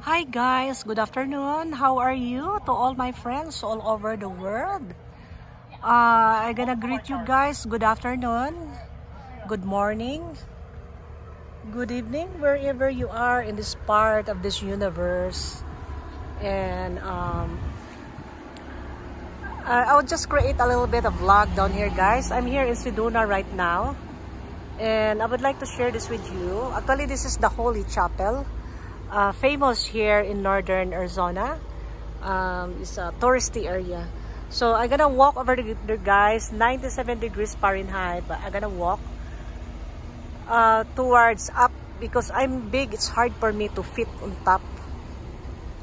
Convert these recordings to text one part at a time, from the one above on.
Hi guys, good afternoon. How are you to all my friends all over the world? I'm gonna greet you guys. Good afternoon, good morning, good evening, wherever you are in this part of this universe. And I'll just create a little bit of vlog down here, guys. I'm here in Sedona right now, and I would like to share this with you. Actually, this is the Holy Chapel. Famous here in northern Arizona. It's a touristy area, so I'm gonna walk over the guys. 97 degrees Fahrenheit, but I'm gonna walk towards up because I'm big. It's hard for me to fit on top.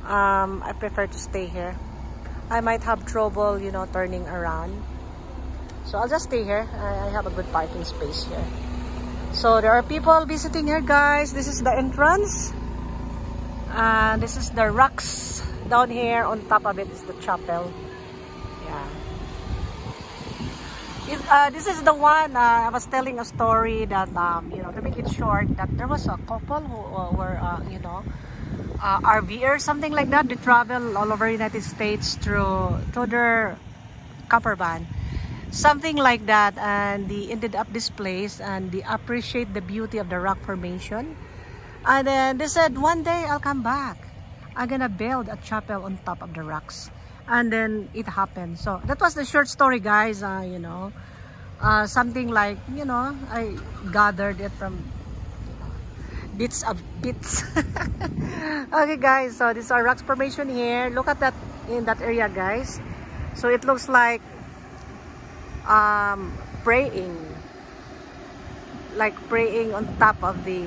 I prefer to stay here. I might have trouble, you know, turning around, so I'll just stay here. I have a good parking space here. So there are people visiting here, guys. This is the entrance. And this is the rocks down here. On top of it is the chapel. Yeah. This is the one I was telling a story that, you know, to make it short, that there was a couple who were, you know, RV or something like that. They travel all over the United States through their camper van. Something like that. And they ended up this place and they appreciate the beauty of the rock formation. And then they said, one day I'll come back. I'm gonna build a chapel on top of the rocks. And then it happened. So that was the short story, guys. You know, something like, you know, I gathered it from bits of bits. Okay, guys. So this is our rocks formation here. Look at that in that area, guys. So it looks like praying on top of the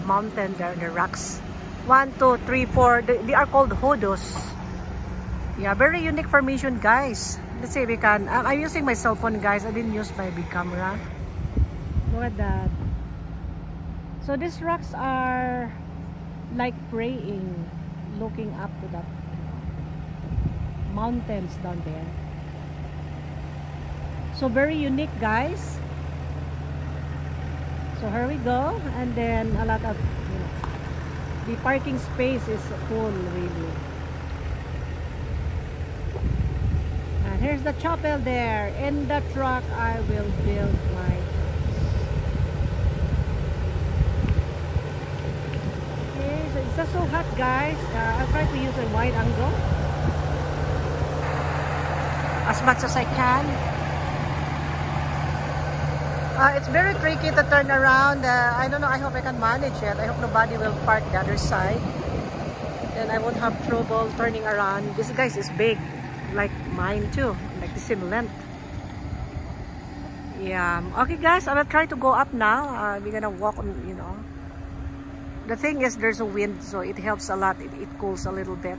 mountain there, the rocks. 1, 2, 3, 4. They are called hoodoos. Yeah, very unique formation, guys. Let's see if we can. I'm using my cell phone, guys. I didn't use my big camera. Look at that. So these rocks are like praying, looking up to the mountains down there. So very unique, guys. So here we go, and then a lot of, you know, the parking space is full, really. And here's the chapel there. In the truck, I will build my house. Okay, so it's just so hot, guys. I'll try to use a wide angle as much as I can. It's very tricky to turn around. I don't know. I hope I can manage it. I hope nobody will park the other side. And I won't have trouble turning around. This, guys, is big. Like mine too. Like the same length. Yeah. Okay, guys. I will try to go up now. We're gonna walk on, you know. The thing is, there's a wind, so it helps a lot. It cools a little bit.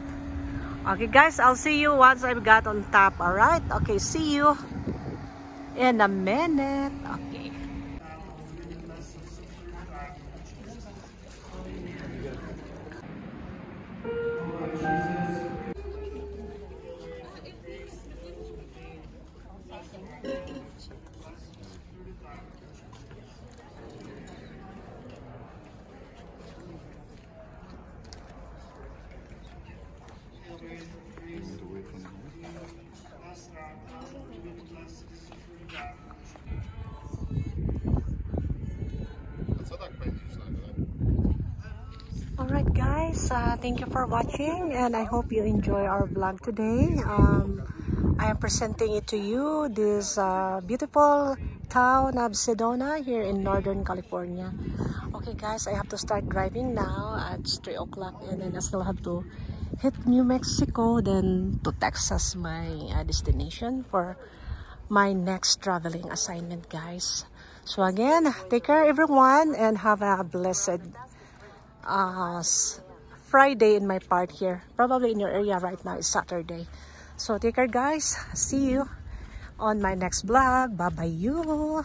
Okay, guys. I'll see you once I've got on top. Alright? Okay, see you in a minute. Okay. Alright, guys, thank you for watching, and I hope you enjoy our vlog today. I am presenting it to you, this beautiful town of Sedona here in Northern California. Okay, guys, I have to start driving now at 3 o'clock, and then I still have to hit New Mexico, then to Texas, my destination for my next traveling assignment, guys. So again, take care everyone, and have a blessed Friday in my part here. Probably in your area right now is Saturday. So take care, guys. See you on my next vlog. Bye bye you.